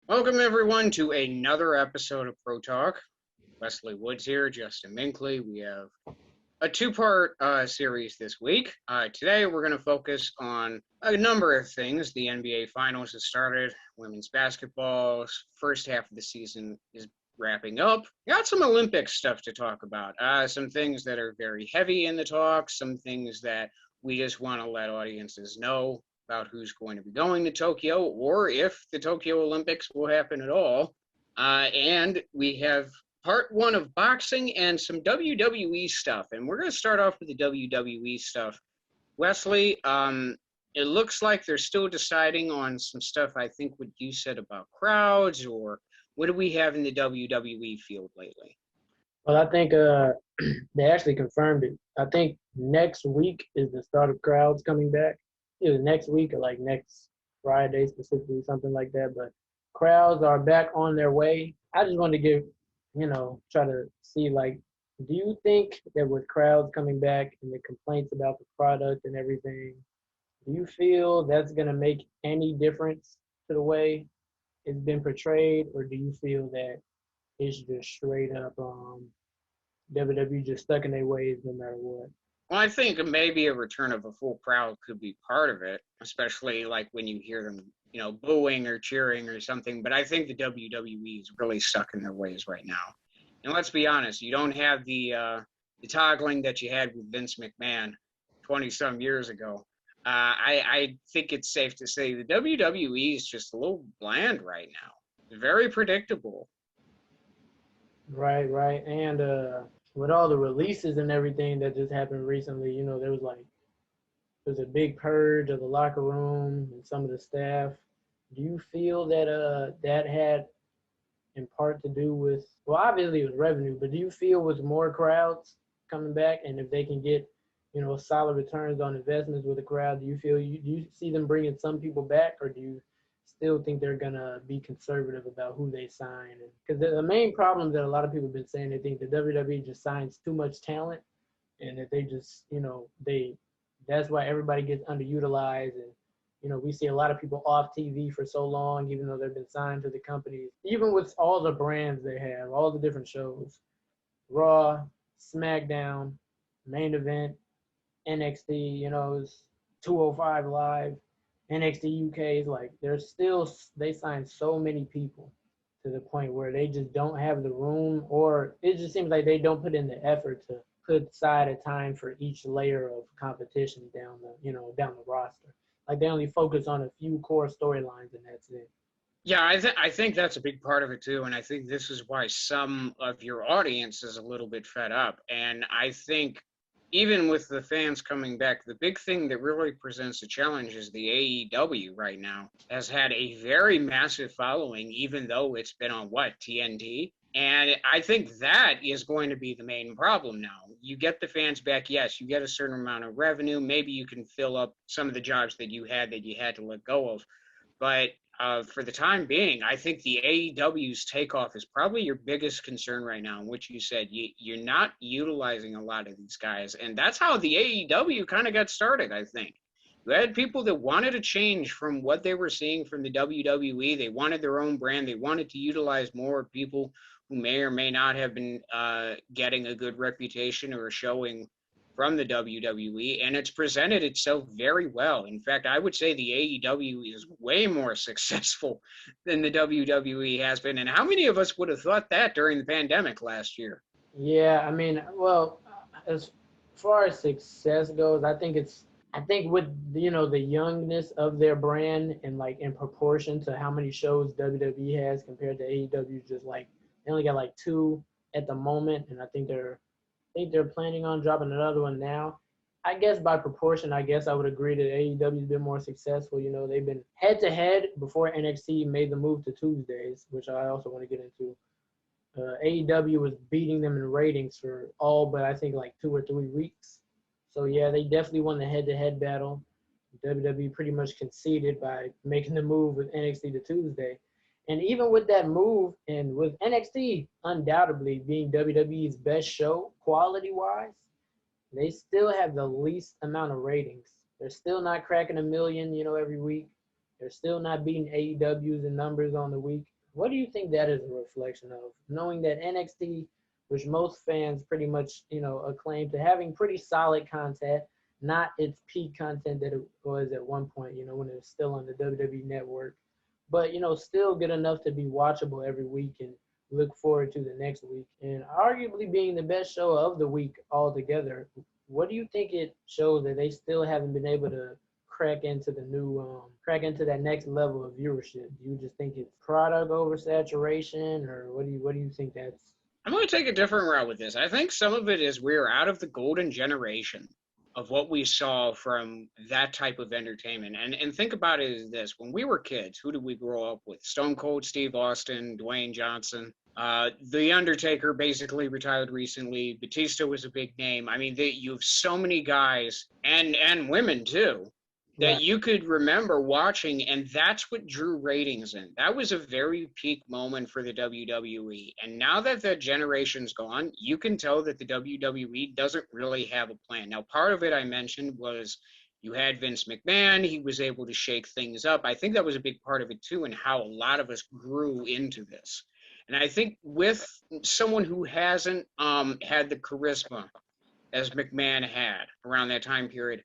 Welcome everyone to another episode of Pro Talk. Wesley Woods here, Justin Minkley. We have a two-part series this week. Today we're going to focus on a number of things. The NBA Finals has started. Women's basketball's first half of the season is wrapping up. Got some Olympic stuff to talk about. Some things that are very heavy in the talk. Some things that we just want to let audiences know about who's going to be going to Tokyo or if the Tokyo Olympics will happen at all. And we have part one of boxing and some WWE stuff. And we're going to start off with the WWE stuff. Wesley, it looks like they're still deciding on some stuff. I think what you said about crowds, or what do we have in the WWE field lately? Well, I think they actually confirmed it. I think next week is the start of crowds coming back. It was next week or like next Friday specifically, something like that. But crowds are back on their way. I just wanted to give, try to see, like, do you think that with crowds coming back and the complaints about the product and everything, do you feel that's going to make any difference to the way it's been portrayed? Or do you feel that it's just straight up WWE just stuck in their ways no matter what? Well, I think maybe a return of a full crowd could be part of it, especially like when you hear them, booing or cheering or something. But I think the WWE is really stuck in their ways right now. And let's be honest, you don't have the toggling that you had with Vince McMahon 20-some years ago. I think it's safe to say the WWE is just a little bland right now. Very predictable. Right. And with all the releases and everything that just happened recently, there was a big purge of the locker room and some of the staff. Do you feel that that had in part to do with, well, obviously it was revenue, but do you feel with more crowds coming back, and if they can get, solid returns on investments with the crowd, do you see them bringing some people back, or do you still think they're gonna be conservative about who they sign? Because the main problem that a lot of people have been saying, they think the WWE just signs too much talent, and that they just, that's why everybody gets underutilized, and we see a lot of people off TV for so long, even though they've been signed to the companies. Even with all the brands they have, all the different shows, Raw, SmackDown, Main Event, NXT, it's 205 Live, NXT UK is like they sign so many people to the point where they just don't have the room, or it just seems like they don't put in the effort to put aside a time for each layer of competition down the roster. Like they only focus on a few core storylines and that's it. Yeah, I think that's a big part of it too, and I think this is why some of your audience is a little bit fed up. And I think even with the fans coming back, the big thing that really presents a challenge is the AEW right now has had a very massive following, even though it's been on TNT. And I think that is going to be the main problem now. You get the fans back, yes, you get a certain amount of revenue. Maybe you can fill up some of the jobs that you had to let go of. But for the time being, I think the AEW's takeoff is probably your biggest concern right now, in which you said you're not utilizing a lot of these guys. And that's how the AEW kind of got started, I think. You had people that wanted to change from what they were seeing from the WWE. They wanted their own brand. They wanted to utilize more people who may or may not have been getting a good reputation or showing from the WWE, and it's presented itself very well. In fact, I would say the AEW is way more successful than the WWE has been. And how many of us would have thought that during the pandemic last year? Yeah, I mean, well, as far as success goes, I think with the youngness of their brand and like in proportion to how many shows WWE has compared to AEW, just like they only got like two at the moment, and I think they're planning on dropping another one now. I guess by proportion, I guess I would agree that AEW's been more successful. They've been head to head before NXT made the move to Tuesdays, which I also want to get into. AEW was beating them in ratings for all but I think like 2 or 3 weeks. So yeah, they definitely won the head-to-head battle. WWE pretty much conceded by making the move with NXT to Tuesday. And even with that move, and with NXT undoubtedly being WWE's best show quality-wise, they still have the least amount of ratings. They're still not cracking 1 million, every week. They're still not beating AEW's in numbers on the week. What do you think that is a reflection of? Knowing that NXT, which most fans pretty much, acclaim to having pretty solid content, not its peak content that it was at one point, when it was still on the WWE network, but, still good enough to be watchable every week and look forward to the next week. And arguably being the best show of the week altogether, what do you think it shows that they still haven't been able to crack into that next level of viewership? Do you just think it's product oversaturation, or what do you think that's? I'm going to take a different route with this. I think some of it is we're out of the golden generation of what we saw from that type of entertainment. And think about it as this. When we were kids, who did we grow up with? Stone Cold Steve Austin, Dwayne Johnson. The Undertaker basically retired recently. Batista was a big name. I mean, you have so many guys and women too that Right. you could remember watching, and that's what drew ratings in. That was a very peak moment for the WWE. And now that that generation's gone, you can tell that the WWE doesn't really have a plan. Now, part of it I mentioned was you had Vince McMahon. He was able to shake things up. I think that was a big part of it too, and how a lot of us grew into this. And I think with someone who hasn't had the charisma as McMahon had around that time period,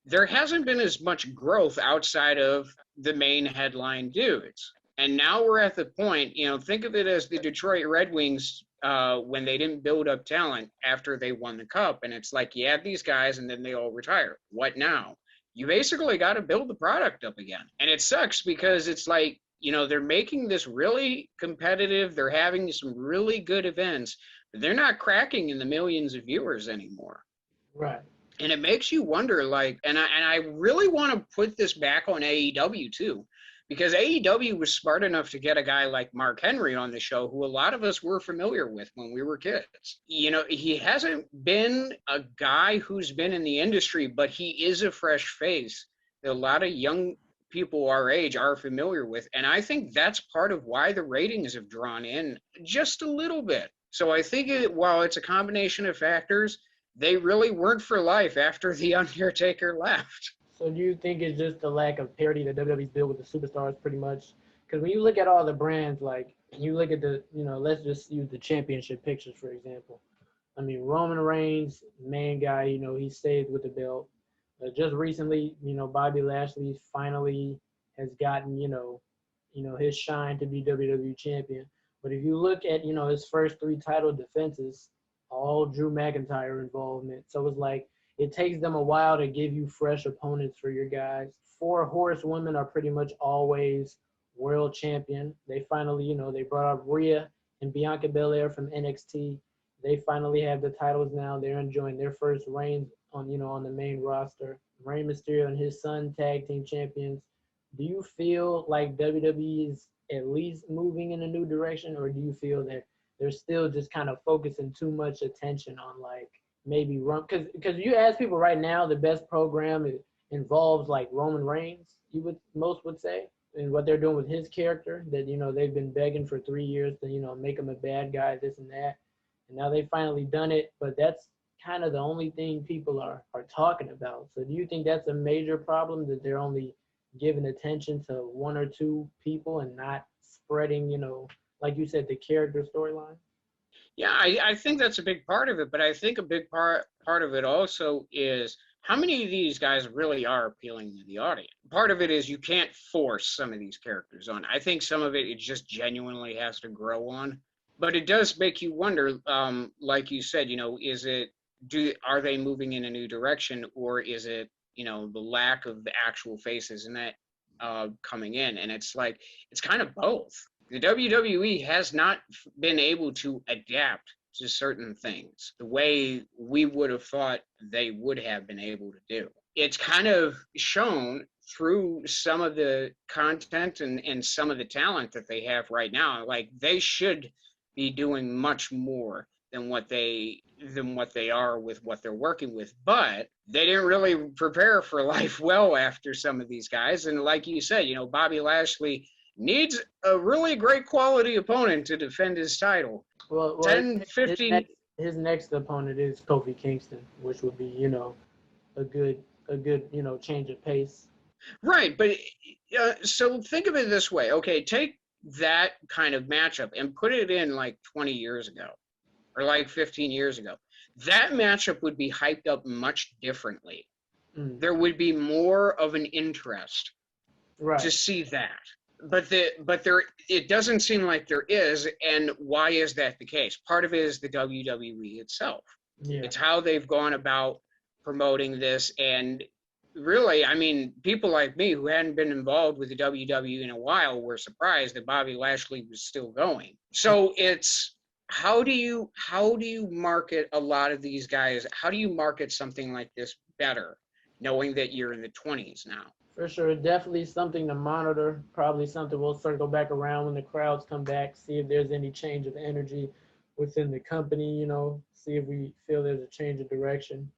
there hasn't been as much growth outside of the main headline dudes. And now we're at the point, think of it as the Detroit Red Wings when they didn't build up talent after they won the cup. And it's like, you have these guys and then they all retire. What now? You basically got to build the product up again. And it sucks because it's like, they're making this really competitive. They're having some really good events, but they're not cracking in the millions of viewers anymore. Right. And it makes you wonder, like, and I really want to put this back on AEW too, because AEW was smart enough to get a guy like Mark Henry on the show, who a lot of us were familiar with when we were kids. He hasn't been a guy who's been in the industry, but he is a fresh face that a lot of young people our age are familiar with. And I think that's part of why the ratings have drawn in just a little bit. So I think while it's a combination of factors, they really weren't for life after The Undertaker left. So do you think it's just the lack of parity that WWE's built with the superstars pretty much? Because when you look at all the brands, like you look at let's just use the championship pictures, for example. I mean, Roman Reigns, main guy, he stayed with the belt. Just recently, Bobby Lashley finally has gotten, his shine to be WWE champion. But if you look at, his first three title defenses, all Drew McIntyre involvement. So it's like it takes them a while to give you fresh opponents for your guys. Four horsewomen are pretty much always world champion. They finally, they brought up Rhea and Bianca Belair from NXT. They finally have the titles now. They're enjoying their first reigns on the main roster. Rey Mysterio and his son tag team champions. Do you feel like WWE is at least moving in a new direction, or do you feel that they're still just kind of focusing too much attention on like maybe run? Because you ask people right now, the best program involves like Roman Reigns. Most would say, and what they're doing with his character, that they've been begging for 3 years to make him a bad guy, this and that, and now they've finally done it. But that's kind of the only thing people are talking about. So do you think that's a major problem, that they're only giving attention to one or two people and not spreading, like you said, the character storyline? Yeah, I think that's a big part of it, but I think a big part of it also is how many of these guys really are appealing to the audience. Part of it is you can't force some of these characters on. I think some of it just genuinely has to grow on. But it does make you wonder, like you said, are they moving in a new direction, or is it, the lack of the actual faces and that coming in? And it's like, it's kind of both. The WWE has not been able to adapt to certain things the way we would have thought they would have been able to do. It's kind of shown through some of the content and some of the talent that they have right now. Like, they should be doing much more than what they are with what they're working with, but they didn't really prepare for life well after some of these guys. And like you said, Bobby Lashley needs a really great quality opponent to defend his title. Well, 10, 15. His next opponent is Kofi Kingston, which would be a good change of pace. Right, but so think of it this way. Okay, take that kind of matchup and put it in like 20 years ago or like 15 years ago, that matchup would be hyped up much differently. Mm. There would be more of an interest Right. to see that. But there it doesn't seem like there is, and why is that the case? Part of it is the WWE itself. Yeah. It's how they've gone about promoting this, and really, I mean, people like me who hadn't been involved with the WWE in a while were surprised that Bobby Lashley was still going. So it's how do you market a lot of these guys? How do you market something like this better, knowing that you're in the 20s now? For sure, definitely something to monitor. Probably something we'll circle back around when the crowds come back, see if there's any change of energy within the company, you know, see if we feel there's a change of direction.